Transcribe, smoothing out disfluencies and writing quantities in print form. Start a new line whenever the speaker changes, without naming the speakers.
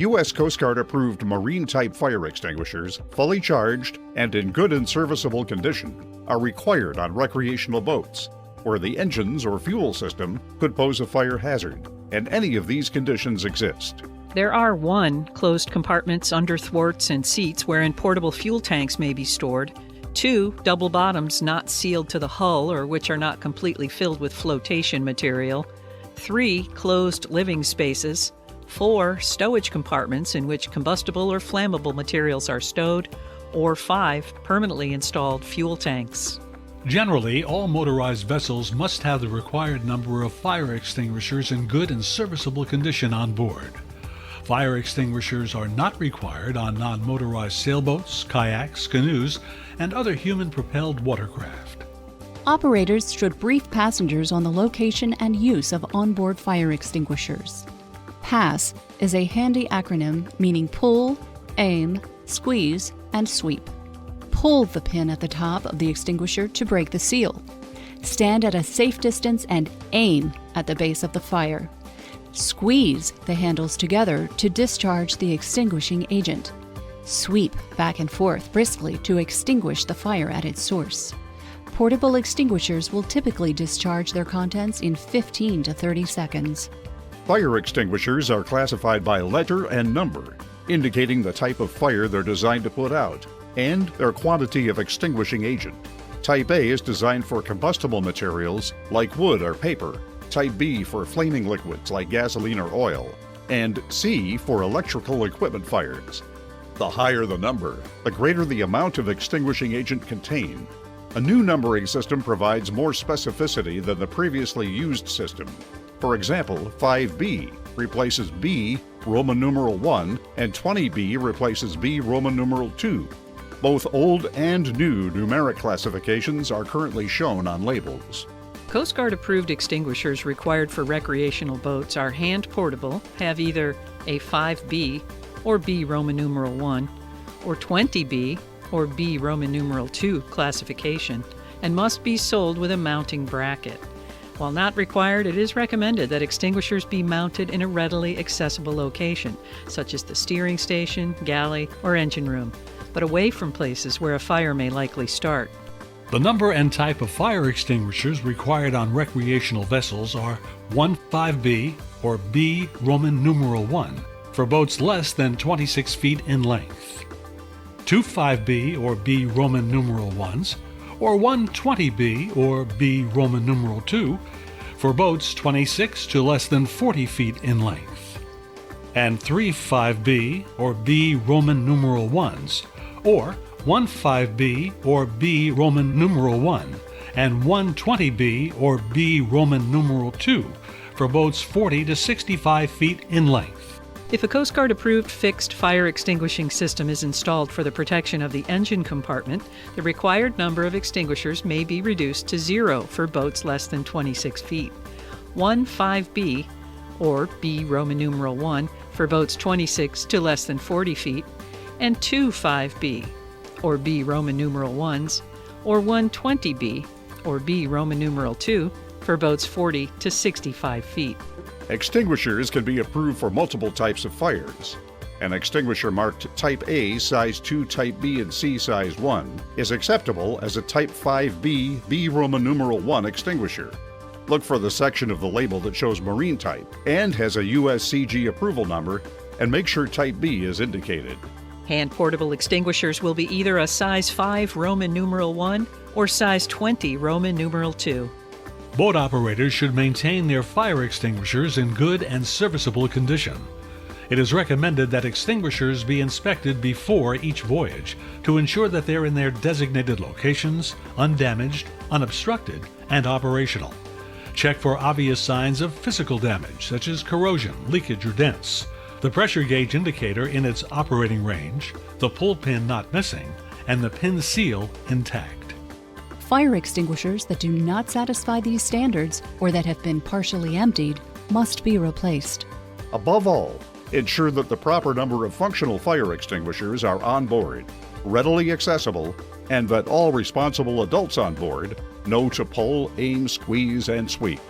U.S. Coast Guard approved marine-type fire extinguishers, fully charged and in good and serviceable condition, are required on recreational boats, where the engines or fuel system could pose a fire hazard, and any of these conditions exist.
There are 1, closed compartments under thwarts and seats wherein portable fuel tanks may be stored, 2, double bottoms not sealed to the hull or which are not completely filled with flotation material, 3, closed living spaces, 4, stowage compartments in which combustible or flammable materials are stowed, or 5, permanently installed fuel tanks.
Generally, all motorized vessels must have the required number of fire extinguishers in good and serviceable condition on board. Fire extinguishers are not required on non-motorized sailboats, kayaks, canoes, and other human-propelled watercraft.
Operators should brief passengers on the location and use of onboard fire extinguishers. PASS is a handy acronym meaning pull, aim, squeeze, and sweep. Pull the pin at the top of the extinguisher to break the seal. Stand at a safe distance and aim at the base of the fire. Squeeze the handles together to discharge the extinguishing agent. Sweep back and forth briskly to extinguish the fire at its source. Portable extinguishers will typically discharge their contents in 15 to 30 seconds.
Fire extinguishers are classified by letter and number, indicating the type of fire they're designed to put out, and their quantity of extinguishing agent. Type A is designed for combustible materials like wood or paper, Type B for flaming liquids like gasoline or oil, and C for electrical equipment fires. The higher the number, the greater the amount of extinguishing agent contained. A new numbering system provides more specificity than the previously used system. For example, 5B replaces B Roman numeral 1 and 20B replaces B Roman numeral 2. Both old and new numeric classifications are currently shown on labels.
Coast Guard approved extinguishers required for recreational boats are hand portable, have either a 5B or B Roman numeral 1, or 20B or B Roman numeral 2 classification, and must be sold with a mounting bracket. While not required, it is recommended that extinguishers be mounted in a readily accessible location, such as the steering station, galley, or engine room, but away from places where a fire may likely start.
The number and type of fire extinguishers required on recreational vessels are 15B or B Roman numeral 1 for boats less than 26 feet in length, 25B or B Roman numeral 1s, or 120B or B Roman numeral 2 for boats 26 to less than 40 feet in length, and 35B or B Roman numeral 1s, or 15B or B Roman numeral 1 and 120B or B Roman numeral 2 for boats 40 to 65 feet in length.
If a Coast Guard approved fixed fire extinguishing system is installed for the protection of the engine compartment, the required number of extinguishers may be reduced to 0 for boats less than 26 feet. 15B or B Roman numeral 1 for boats 26 to less than 40 feet, and 25B or B Roman numeral 1s, or 120B or B Roman numeral 2 for boats 40 to 65 feet.
Extinguishers can be approved for multiple types of fires. An extinguisher marked Type A, Size 2, Type B, and C, Size 1 is acceptable as a Type 5B, B Roman numeral 1 extinguisher. Look for the section of the label that shows marine type and has a USCG approval number, and make sure Type B is indicated.
Hand-portable extinguishers will be either a size 5 Roman numeral 1 or size 20 Roman numeral 2.
Boat operators should maintain their fire extinguishers in good and serviceable condition. It is recommended that extinguishers be inspected before each voyage to ensure that they're in their designated locations, undamaged, unobstructed, and operational. Check for obvious signs of physical damage, such as corrosion, leakage, or dents, the pressure gauge indicator in its operating range, the pull pin not missing, and the pin seal intact.
Fire extinguishers that do not satisfy these standards or that have been partially emptied must be replaced.
Above all, ensure that the proper number of functional fire extinguishers are on board, readily accessible, and that all responsible adults on board know to pull, aim, squeeze, and sweep.